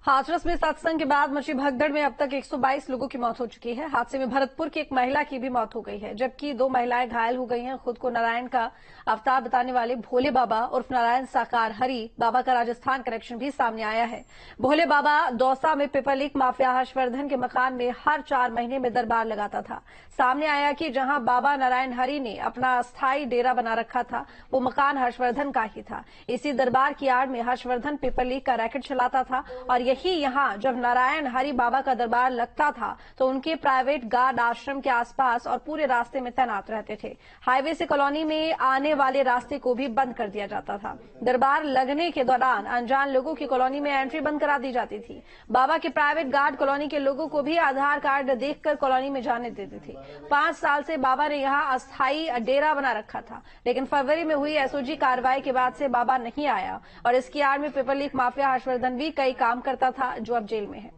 हाथरस में सत्संग के बाद मची भगदड़ में अब तक 122 लोगों की मौत हो चुकी है। हादसे में भरतपुर की एक महिला की भी मौत हो गई है, जबकि 2 महिलाएं घायल हो गई हैं। खुद को नारायण का अवतार बताने वाले भोले बाबा उर्फ नारायण साकार हरि बाबा का राजस्थान कनेक्शन भी सामने आया है। भोले बाबा दौसा में पिपलिक माफिया हर्षवर्धन के मकान में हर 4 महीने में दरबार लगाता था। सामने आया कि जहां बाबा नारायण हरि ने अपना अस्थायी डेरा बना रखा था, वो मकान हर्षवर्धन का ही था। इसी दरबार की आड़ में हर्षवर्धन पिपलिक का रैकेट चलाता था और यही यहां जब नारायण हरि बाबा का दरबार लगता था तो उनके प्राइवेट गार्ड आश्रम के आसपास और पूरे रास्ते में तैनात रहते थे। हाईवे से कॉलोनी में आने वाले रास्ते को भी बंद कर दिया जाता था। दरबार लगने के दौरान अनजान लोगों की कॉलोनी में एंट्री बंद करा दी जाती थी। बाबा के प्राइवेट गार्ड कॉलोनी के लोगों को भी आधार कार्ड देखकर कॉलोनी में जाने देते थे। 5 साल से बाबा ने यहां अस्थायी डेरा बना रखा था, लेकिन फरवरी में हुई एसओजी कार्रवाई के बाद से बाबा नहीं आया और इसकी आड़ में पिपलिक माफिया हर्षवर्धन भी कई काम करता था, जो अब जेल में है।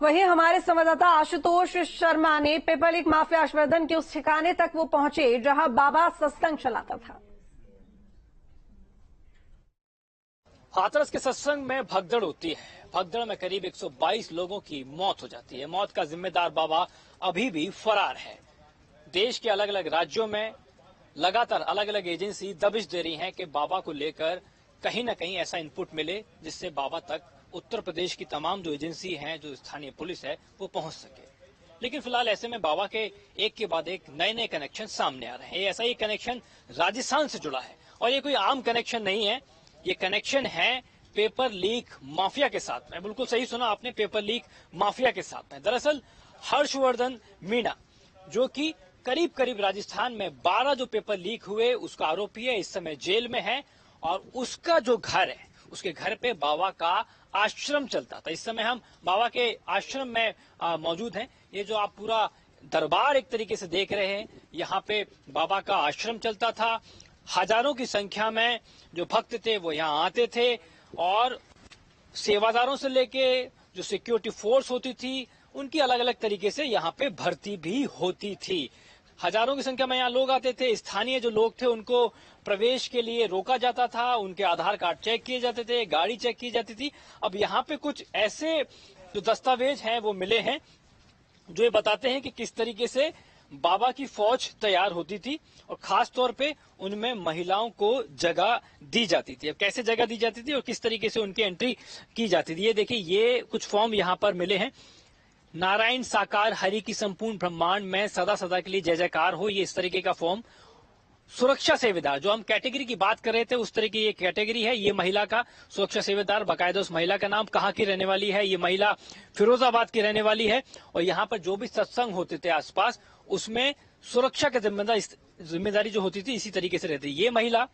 वहीं हमारे संवाददाता आशुतोष शर्मा ने पिपलिक माफिया हर्षवर्धन के उस ठिकाने तक वो पहुंचे जहां बाबा सत्संग चलाता था। हाथरस के सत्संग में भगदड़ होती है। भगदड़ में करीब 122 लोगों की मौत हो जाती है। मौत का जिम्मेदार बाबा अभी भी फरार है। देश के अलग अलग राज्यों में लगातार अलग अलग एजेंसी दबिश दे रही हैं कि बाबा को लेकर कहीं न कहीं ऐसा इनपुट मिले जिससे बाबा तक उत्तर प्रदेश की तमाम जो एजेंसी हैं, जो स्थानीय पुलिस है, वो पहुंच सके। लेकिन फिलहाल ऐसे में बाबा के एक के बाद एक नए नए कनेक्शन सामने आ रहे हैं। ऐसा ही कनेक्शन राजस्थान से जुड़ा है और ये कोई आम कनेक्शन नहीं है। ये कनेक्शन है पेपर लीक माफिया के साथ में। बिल्कुल सही सुना आपने, पेपर लीक माफिया के साथ में। दरअसल हर्षवर्धन मीणा, जो कि करीब करीब राजस्थान में 12 जो पेपर लीक हुए उसका आरोपी है, इस समय जेल में है और उसका जो घर है, उसके घर पे बाबा का आश्रम चलता था। इस समय हम बाबा के आश्रम में मौजूद हैं। ये जो आप पूरा दरबार एक तरीके से देख रहे हैं, यहाँ पे बाबा का आश्रम चलता था। हजारों की संख्या में जो भक्त थे वो यहाँ आते थे और सेवादारों से लेके जो सिक्योरिटी फोर्स होती थी, उनकी अलग अलग तरीके से यहाँ पे भर्ती भी होती थी। हजारों की संख्या में यहाँ लोग आते थे। स्थानीय जो लोग थे उनको प्रवेश के लिए रोका जाता था, उनके आधार कार्ड चेक किए जाते थे, गाड़ी चेक की जाती थी। अब यहाँ पे कुछ ऐसे जो दस्तावेज हैं वो मिले हैं जो ये बताते हैं कि किस तरीके से बाबा की फौज तैयार होती थी और खास तौर पे उनमें महिलाओं को जगह दी जाती थी। अब कैसे जगह दी जाती थी और किस तरीके से उनकी एंट्री की जाती थी, ये देखिए, ये कुछ फॉर्म यहाँ पर मिले हैं। नारायण साकार हरि की संपूर्ण ब्रह्मांड में सदा सदा के लिए जय जयकार हो, ये इस तरीके का फॉर्म। सुरक्षा सेवेदार, जो हम कैटेगरी की बात कर रहे थे, उस तरह की ये कैटेगरी है। ये महिला का सुरक्षा सेवेदार, बाकायदा उस महिला का नाम, कहाँ की रहने वाली है, ये महिला फिरोजाबाद की रहने वाली है और यहाँ पर जो भी सत्संग होते थे आसपास, उसमें सुरक्षा की जिम्मेदारी जो होती थी इसी तरीके से रहती। ये महिला।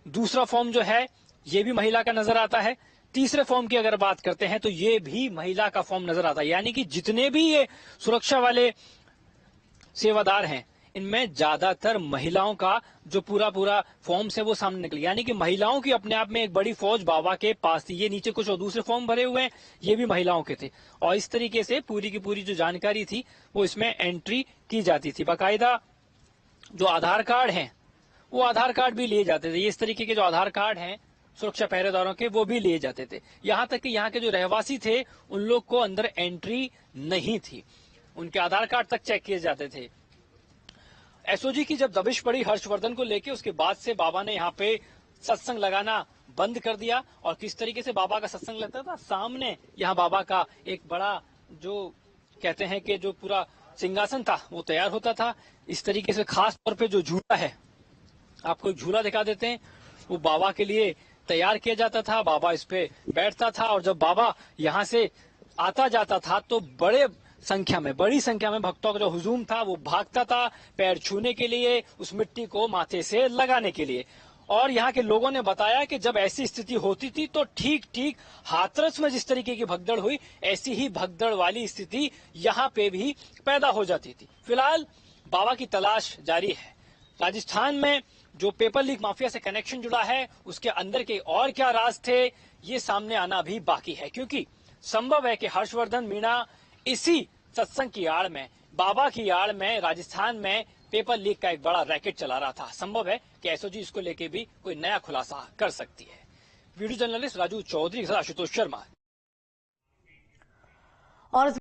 दूसरा फॉर्म जो है ये भी महिला का नजर आता है। तीसरे फॉर्म की अगर बात करते हैं तो ये भी महिला का फॉर्म नजर आता है। यानी कि जितने भी ये सुरक्षा वाले सेवादार हैं, इनमें ज्यादातर महिलाओं का जो पूरा फॉर्म से वो सामने निकले। यानी कि महिलाओं की अपने आप में एक बड़ी फौज बाबा के पास थी। ये नीचे कुछ और दूसरे फॉर्म भरे हुए हैं, ये भी महिलाओं के थे और इस तरीके से पूरी की पूरी जो जानकारी थी वो इसमें एंट्री की जाती थी। बाकायदा जो आधार कार्ड हैं वो आधार कार्ड भी लिए जाते थे। ये इस तरीके के जो आधार कार्ड हैं सुरक्षा पहरेदारों के, वो भी लिए जाते थे। यहाँ तक कि यहाँ के जो रहवासी थे उन लोग को अंदर एंट्री नहीं थी, उनके आधार कार्ड तक चेक किए जाते थे। एसओजी की जब दबिश पड़ी हर्षवर्धन को लेके, उसके बाद से बाबा ने यहाँ पे सत्संग लगाना बंद कर दिया। और किस तरीके से बाबा का सत्संग लगता था, सामने यहाँ बाबा का एक बड़ा, जो कहते हैं कि जो पूरा सिंहासन था वो तैयार होता था। इस तरीके से खास तौर पे जो झूला है, आपको एक झूला दिखा देते हैं, वो बाबा के लिए तैयार किया जाता था। बाबा इस पे बैठता था और जब बाबा यहाँ से आता जाता था तो बड़ी संख्या में भक्तों का जो हुजूम था वो भागता था पैर छूने के लिए, उस मिट्टी को माथे से लगाने के लिए। और यहाँ के लोगों ने बताया कि जब ऐसी स्थिति होती थी तो ठीक हाथरस में जिस तरीके की भगदड़ हुई, ऐसी ही भगदड़ वाली स्थिति यहाँ पे भी पैदा हो जाती थी। फिलहाल बाबा की तलाश जारी है। राजस्थान में जो पेपर लीक माफिया से कनेक्शन जुड़ा है, उसके अंदर के और क्या राज थे, ये सामने आना भी बाकी है, क्योंकि संभव है कि हर्षवर्धन मीणा इसी सत्संग की आड़ में, बाबा की आड़ में राजस्थान में पेपर लीक का एक बड़ा रैकेट चला रहा था। संभव है कि एसओजी इसको लेके भी कोई नया खुलासा कर सकती है। वीडियो जर्नलिस्ट राजू चौधरी के साथ आशुतोष शर्मा। और